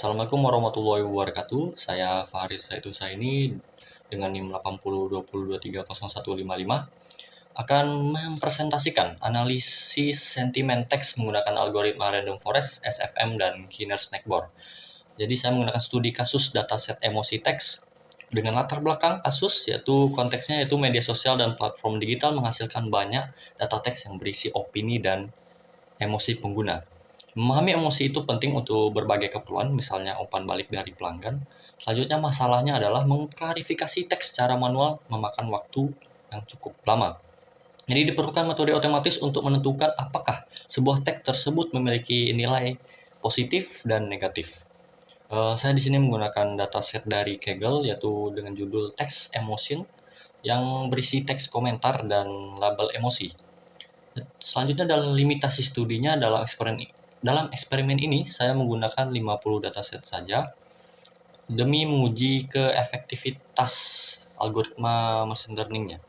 Assalamualaikum warahmatullahi wabarakatuh. Saya Faris Saitusa ini dengan NIM 802022300155 akan mempresentasikan analisis sentimen teks menggunakan algoritma random forest, SFM, dan Keener Snackboard. Jadi saya menggunakan studi kasus dataset emosi teks dengan latar belakang kasus yaitu konteksnya yaitu media sosial dan platform digital menghasilkan banyak data teks yang berisi opini dan emosi pengguna. Memahami emosi itu penting untuk berbagai keperluan, misalnya umpan balik dari pelanggan. Selanjutnya masalahnya adalah mengklarifikasi teks secara manual memakan waktu yang cukup lama. Jadi diperlukan metode otomatis untuk menentukan apakah sebuah teks tersebut memiliki nilai positif dan negatif. Saya di sini menggunakan dataset dari Kaggle yaitu dengan judul Text Emotion yang berisi teks komentar dan label emosi. Selanjutnya adalah limitasi studinya dalam eksperimen ini saya menggunakan 50 dataset saja demi menguji keefektivitas algoritma machine learning-nya.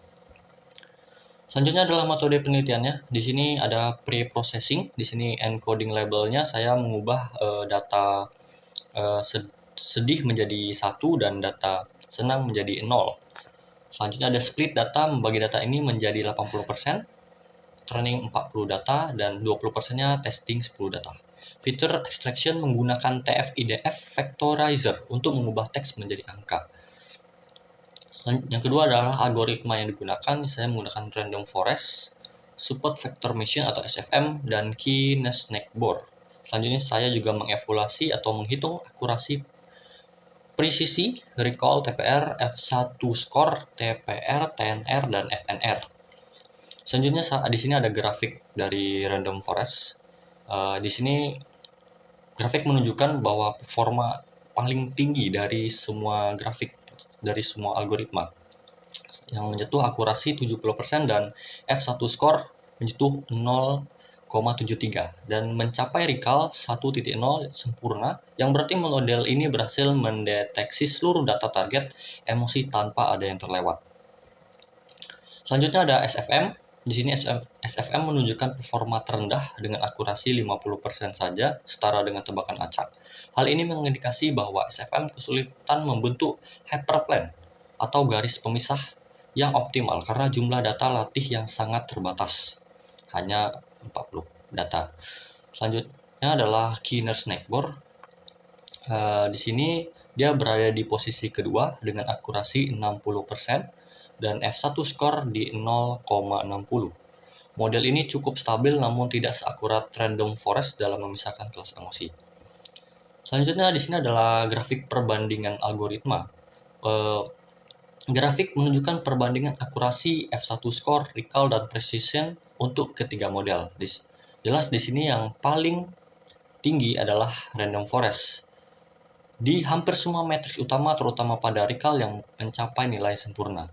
Selanjutnya adalah metode penelitiannya. Di sini ada pre-processing, di sini encoding labelnya saya mengubah data sedih menjadi 1 dan data senang menjadi 0. Selanjutnya ada split data, membagi data ini menjadi 80%. Training 40 data dan 20%-nya testing 10 data. Feature extraction menggunakan TF-IDF vectorizer untuk mengubah teks menjadi angka. Yang kedua adalah algoritma yang digunakan. Saya menggunakan random forest, support vector machine atau SFM, dan Keener Snackboard. Selanjutnya saya juga mengevaluasi atau menghitung akurasi presisi, recall, TPR, F1 score, TPR, TNR, dan FNR. Selanjutnya di sini ada grafik dari random forest. Di sini grafik menunjukkan bahwa performa paling tinggi dari semua grafik dari semua algoritma yang menyentuh akurasi 70% dan F1 score menyentuh 0,73 dan mencapai recall 1.0 sempurna yang berarti model ini berhasil mendeteksi seluruh data target emosi tanpa ada yang terlewat. Selanjutnya ada SFM. Di sini SFM menunjukkan performa terendah dengan akurasi 50% saja, setara dengan tebakan acak. Hal ini mengindikasi bahwa SFM kesulitan membentuk hyperplane atau garis pemisah yang optimal karena jumlah data latih yang sangat terbatas, hanya 40 data. Selanjutnya adalah Keener Snackboard. Di sini dia berada di posisi kedua dengan akurasi 60%. Dan F1 skor di 0,60. Model ini cukup stabil namun tidak seakurat random forest dalam memisahkan kelas emosi. Selanjutnya di sini adalah grafik perbandingan algoritma. Grafik menunjukkan perbandingan akurasi F1 score, recall, dan precision untuk ketiga model. Jelas di sini yang paling tinggi adalah random forest. Di hampir semua matriks utama, terutama pada recall yang mencapai nilai sempurna.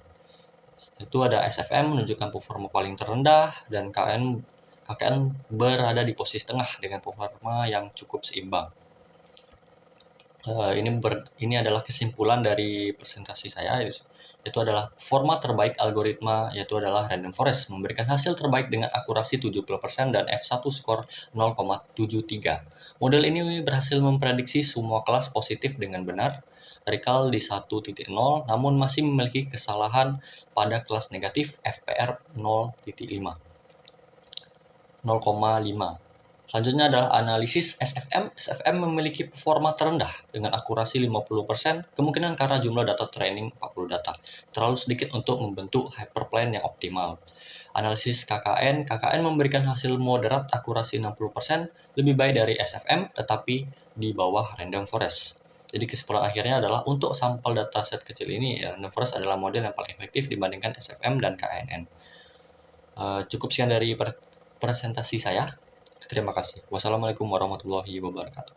Itu ada SFM menunjukkan performa paling terendah dan KKN berada di posisi tengah dengan performa yang cukup seimbang. Ini adalah kesimpulan dari presentasi saya, yaitu adalah format terbaik algoritma yaitu adalah random forest memberikan hasil terbaik dengan akurasi 70% dan F1 skor 0,73. Model ini berhasil memprediksi semua kelas positif dengan benar. Recall di 1.0 namun masih memiliki kesalahan pada kelas negatif FPR 0.5. Selanjutnya adalah analisis SFM. SFM memiliki performa terendah dengan akurasi 50%, kemungkinan karena jumlah data training 40 data. Terlalu sedikit untuk membentuk hyperplane yang optimal. Analisis KKN. KKN memberikan hasil moderat akurasi 60%, lebih baik dari SFM, tetapi di bawah random forest. Jadi kesimpulan akhirnya adalah untuk sampel dataset kecil ini, random forest adalah model yang paling efektif dibandingkan SFM dan KNN. Cukup sekian dari presentasi saya. Terima kasih. Wassalamualaikum warahmatullahi wabarakatuh.